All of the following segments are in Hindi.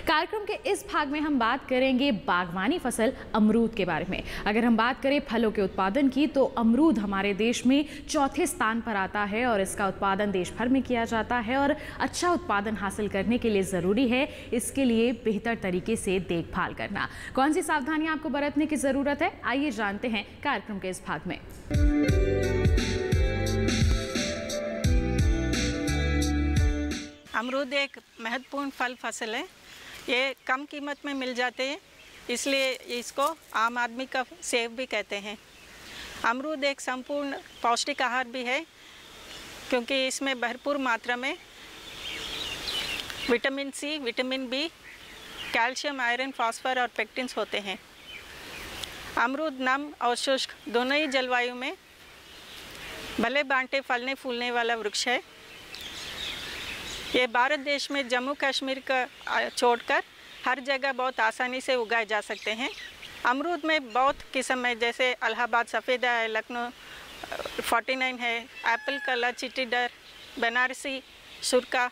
कार्यक्रम के इस भाग में हम बात करेंगे बागवानी फसल अमरूद के बारे में। अगर हम बात करें फलों के उत्पादन की तो अमरूद हमारे देश में चौथे स्थान पर आता है और इसका उत्पादन देश भर में किया जाता है। और अच्छा उत्पादन हासिल करने के लिए ज़रूरी है इसके लिए बेहतर तरीके से देखभाल करना। कौन सी सावधानियां आपको बरतने की ज़रूरत है, आइए जानते हैं कार्यक्रम के इस भाग में। अमरूद एक महत्वपूर्ण फल फसल है। ये कम कीमत में मिल जाते हैं, इसलिए इसको आम आदमी का सेब भी कहते हैं। अमरूद एक संपूर्ण पौष्टिक आहार भी है क्योंकि इसमें भरपूर मात्रा में vitamin C, vitamin B, calcium, iron, phosphorus और पेक्टिन्स होते हैं। अमरूद नम और शुष्क दोनों ही जलवायु में भले बांटे फलने फूलने वाला वृक्ष है। ये भारत देश में जम्मू कश्मीर का छोड़कर हर जगह बहुत आसानी से उगाए जा सकते हैं। अमरूद में बहुत किस्म है, जैसे इलाहाबाद सफ़ेदा है, लखनऊ 49 है, एप्पल कला, चिट्टीडर, बनारसी, सुरका,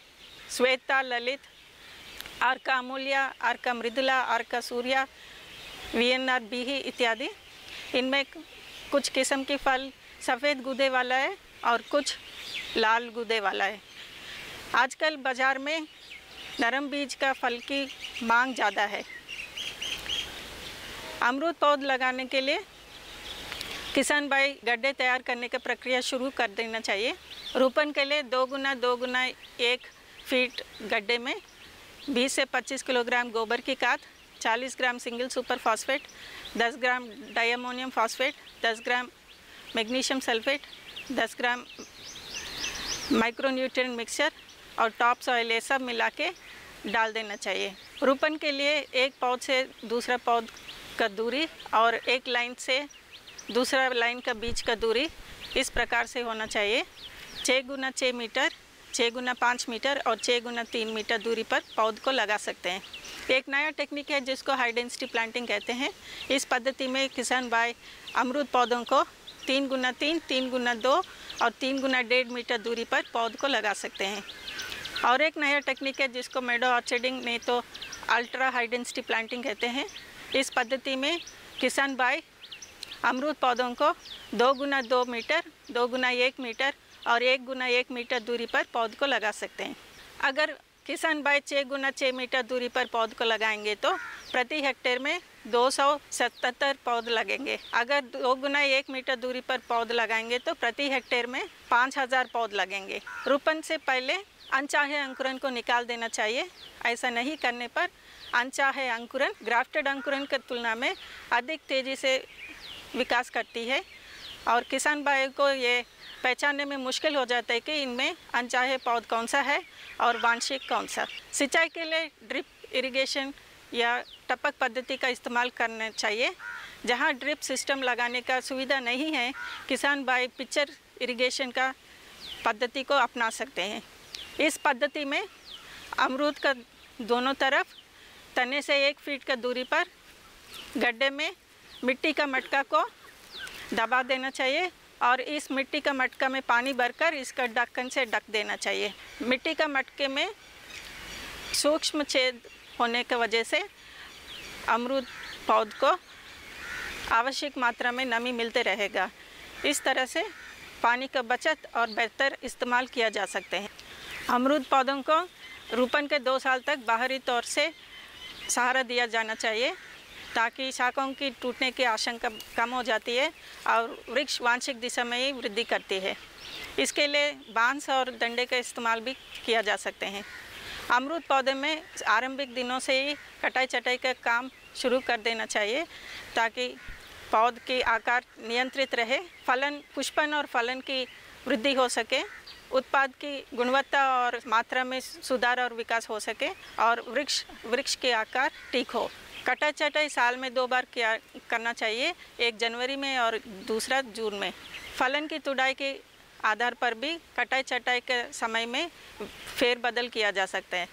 श्वेता, ललित, आर्का अमूल्या, आर्का मृदुला, आर्का सूर्या, वीएनआर बीही इत्यादि। इनमें कुछ किस्म की फल सफ़ेद गूदे वाला है और कुछ लाल गूदे वाला है। आजकल बाज़ार में नरम बीज का फल की मांग ज़्यादा है। अमरूद पौध लगाने के लिए किसान भाई गड्ढे तैयार करने की प्रक्रिया शुरू कर देना चाहिए। रोपण के लिए 2 गुना 2 गुना 1 फीट गड्ढे में 20 से 25 किलोग्राम गोबर की खाद, 40 ग्राम सिंगल सुपर फॉस्फेट, 10 ग्राम डायमोनियम फॉस्फेट, 10 ग्राम मैग्नीशियम सल्फेट, 10 ग्राम माइक्रोन्यूट्रिएंट मिक्सचर और टॉप सॉइल ये सब मिला के डाल देना चाहिए। रोपण के लिए एक पौध से दूसरा पौध का दूरी और एक लाइन से दूसरा लाइन का बीच का दूरी इस प्रकार से होना चाहिए। 6 गुना 6 मीटर, 6 गुना 5 मीटर और 6 गुना 3 मीटर दूरी पर पौध को लगा सकते हैं। एक नया टेक्निक है जिसको हाई डेंसिटी प्लांटिंग कहते हैं। इस पद्धति में किसान भाई अमरूद पौधों को 3 गुना 3, 3 गुना 2 और 3 गुना 1.5 मीटर दूरी पर पौध को लगा सकते हैं। और एक नया टेक्निक है जिसको मेडो ऑर्चर्डिंग नहीं तो अल्ट्रा हाई डेंसिटी प्लांटिंग कहते हैं। इस पद्धति में किसान भाई अमरूद पौधों को 2 गुना 2 मीटर, 2 गुना 1 मीटर और 1 गुना 1 मीटर दूरी पर पौध को लगा सकते हैं। अगर किसान भाई 6 गुना 6 मीटर दूरी पर पौध को लगाएंगे तो प्रति हेक्टेयर में 277 पौध लगेंगे। अगर 2 गुना 1 मीटर दूरी पर पौध लगाएंगे तो प्रति हेक्टेयर में 5000 पौध लगेंगे। रोपण से पहले अनचाहे अंकुरन को निकाल देना चाहिए। ऐसा नहीं करने पर अनचाहे अंकुरन ग्राफ्टेड अंकुरन की तुलना में अधिक तेज़ी से विकास करती है और किसान भाई को ये पहचानने में मुश्किल हो जाता है कि इनमें अनचाहे पौध कौन सा है और वांछित कौन सा। सिंचाई के लिए ड्रिप इरिगेशन या टपक पद्धति का इस्तेमाल करना चाहिए। जहां ड्रिप सिस्टम लगाने का सुविधा नहीं है, किसान भाई पिचर इरिगेशन का पद्धति को अपना सकते हैं। इस पद्धति में अमरूद का दोनों तरफ तने से 1 फीट का दूरी पर गड्ढे में मिट्टी का मटका को दबा देना चाहिए और इस मिट्टी का मटका में पानी भरकर इसका ढक्कन से ढक देना चाहिए। मिट्टी का मटके में सूक्ष्म छेद होने की वजह से अमरूद पौध को आवश्यक मात्रा में नमी मिलते रहेगा। इस तरह से पानी का बचत और बेहतर इस्तेमाल किया जा सकते हैं। अमरूद पौधों को रोपण के 2 साल तक बाहरी तौर से सहारा दिया जाना चाहिए ताकि शाखाओं की टूटने की आशंका कम हो जाती है और वृक्ष वांछित दिशा में ही वृद्धि करती है। इसके लिए बांस और डंडे का इस्तेमाल भी किया जा सकते हैं। अमरूद पौधे में आरंभिक दिनों से ही कटाई छटाई का काम शुरू कर देना चाहिए ताकि पौध की आकार नियंत्रित रहे, फलन पुष्पन और फलन की वृद्धि हो सके, उत्पाद की गुणवत्ता और मात्रा में सुधार और विकास हो सके और वृक्ष के आकार ठीक हो। कटाई छटाई साल में 2 बार करना चाहिए, एक जनवरी में और दूसरा जून में। फलन की तुड़ाई के आधार पर भी कटाई छटाई के समय में फेरबदल किया जा सकता है।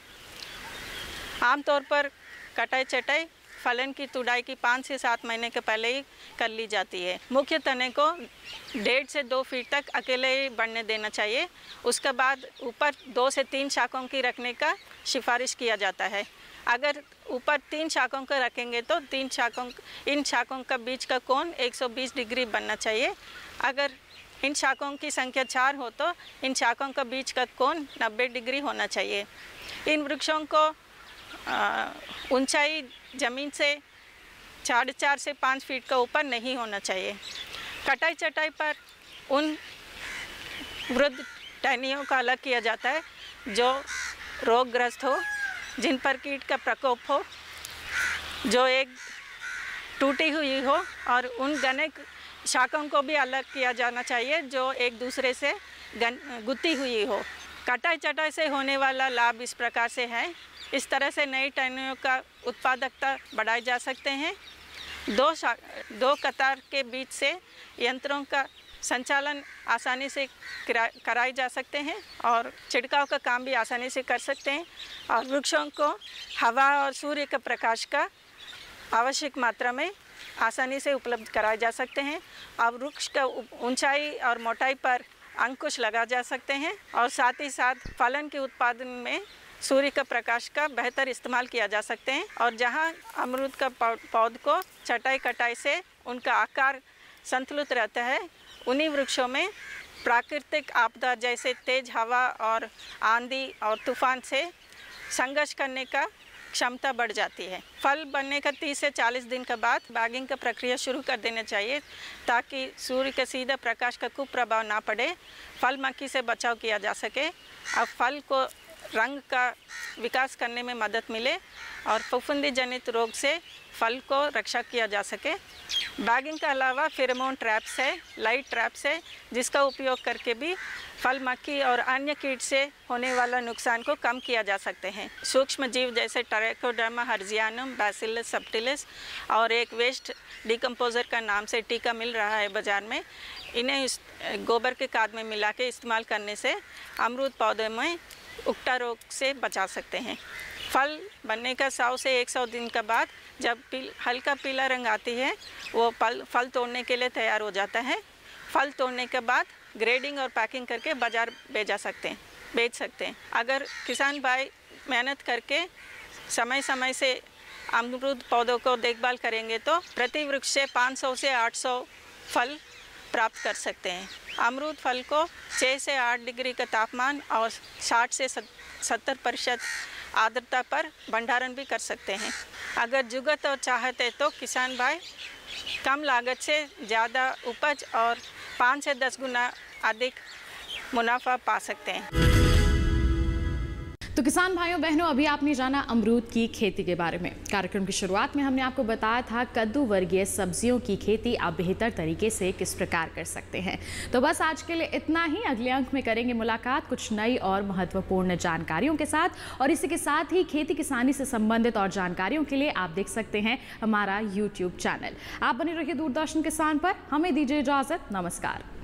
आमतौर पर कटाई छटाई फलन की तुड़ाई की 5 से 7 महीने के पहले ही कर ली जाती है। मुख्य तने को 1.5 से 2 फीट तक अकेले ही बढ़ने देना चाहिए। उसके बाद ऊपर 2 से 3 शाखाओं की रखने का सिफारिश किया जाता है। अगर ऊपर 3 शाखों का रखेंगे तो इन शाखों का बीच का कोण 120 डिग्री बनना चाहिए। अगर इन शाखों की संख्या 4 हो तो इन शाखों का बीच का कोण 90 डिग्री होना चाहिए। इन वृक्षों को ऊंचाई ज़मीन से 4.5 से 5 फीट का ऊपर नहीं होना चाहिए। कटाई चटाई पर उन वृद्ध टहनियों को अलग किया जाता है जो रोगग्रस्त हो, जिन पर कीट का प्रकोप हो, जो एक टूटी हुई हो, और उन घने शाखाओं को भी अलग किया जाना चाहिए जो एक दूसरे से गुत्ती हुई हो। कटाई चटाई से होने वाला लाभ इस प्रकार से है। इस तरह से नई टहनियों का उत्पादकता बढ़ाई जा सकते हैं। दो कतार के बीच से यंत्रों का संचालन आसानी से कराए जा सकते हैं और छिड़काव का काम भी आसानी से कर सकते हैं, और वृक्षों को हवा और सूर्य के प्रकाश का आवश्यक मात्रा में आसानी से उपलब्ध कराए जा सकते हैं। और वृक्ष का ऊंचाई और मोटाई पर अंकुश लगा जा सकते हैं, और साथ ही साथ फलन के उत्पादन में सूर्य का प्रकाश का बेहतर इस्तेमाल किया जा सकते हैं। और जहां अमरूद का पौध को छटाई कटाई से उनका आकार संतुलित रहता है, उन्हीं वृक्षों में प्राकृतिक आपदा जैसे तेज हवा और आंधी और तूफान से संघर्ष करने का क्षमता बढ़ जाती है। फल बनने का 30 से 40 दिन के बाद बैगिंग का प्रक्रिया शुरू कर देना चाहिए ताकि सूर्य के सीधा प्रकाश का कुप्रभाव ना पड़े, फल मक्खी से बचाव किया जा सके, और फल को रंग का विकास करने में मदद मिले और फफूंदी जनित रोग से फल को रक्षा किया जा सके। बैगिंग के अलावा फेरोमोन ट्रैप्स है, लाइट ट्रैप्स है, जिसका उपयोग करके भी फल मक्खी और अन्य कीट से होने वाला नुकसान को कम किया जा सकते हैं। सूक्ष्म जीव जैसे ट्राइकोडर्मा हर्जियानम, बैसिलस सबटिलिस और एक वेस्ट डिकम्पोजर का नाम से टीका मिल रहा है बाज़ार में, इन्हें गोबर के खाद में मिला के इस्तेमाल करने से अमरूद पौधे में उकटा रोग से बचा सकते हैं। फल बनने का 100 से 100 दिन के बाद जब हल्का पीला रंग आती है, वो फल तोड़ने के लिए तैयार हो जाता है। फल तोड़ने के बाद ग्रेडिंग और पैकिंग करके बाज़ार बेच सकते हैं। अगर किसान भाई मेहनत करके समय समय से अमरूद पौधों को देखभाल करेंगे तो प्रति वृक्ष से 500 से 800 फल प्राप्त कर सकते हैं। अमरूद फल को 6 से 8 डिग्री का तापमान और 60 से 70% आर्द्रता पर भंडारण भी कर सकते हैं। अगर जुगत और चाहते तो किसान भाई कम लागत से ज़्यादा उपज और 5 से 10 गुना अधिक मुनाफा पा सकते हैं। तो किसान भाइयों बहनों, अभी आपने जाना अमरूद की खेती के बारे में। कार्यक्रम की शुरुआत में हमने आपको बताया था कद्दू वर्गीय सब्जियों की खेती आप बेहतर तरीके से किस प्रकार कर सकते हैं। तो बस आज के लिए इतना ही। अगले अंक में करेंगे मुलाकात कुछ नई और महत्वपूर्ण जानकारियों के साथ, और इसी के साथ ही खेती किसानी से संबंधित और जानकारियों के लिए आप देख सकते हैं हमारा YouTube चैनल। आप बने रहिए दूरदर्शन किसान पर। हमें दीजिए इजाजत। नमस्कार।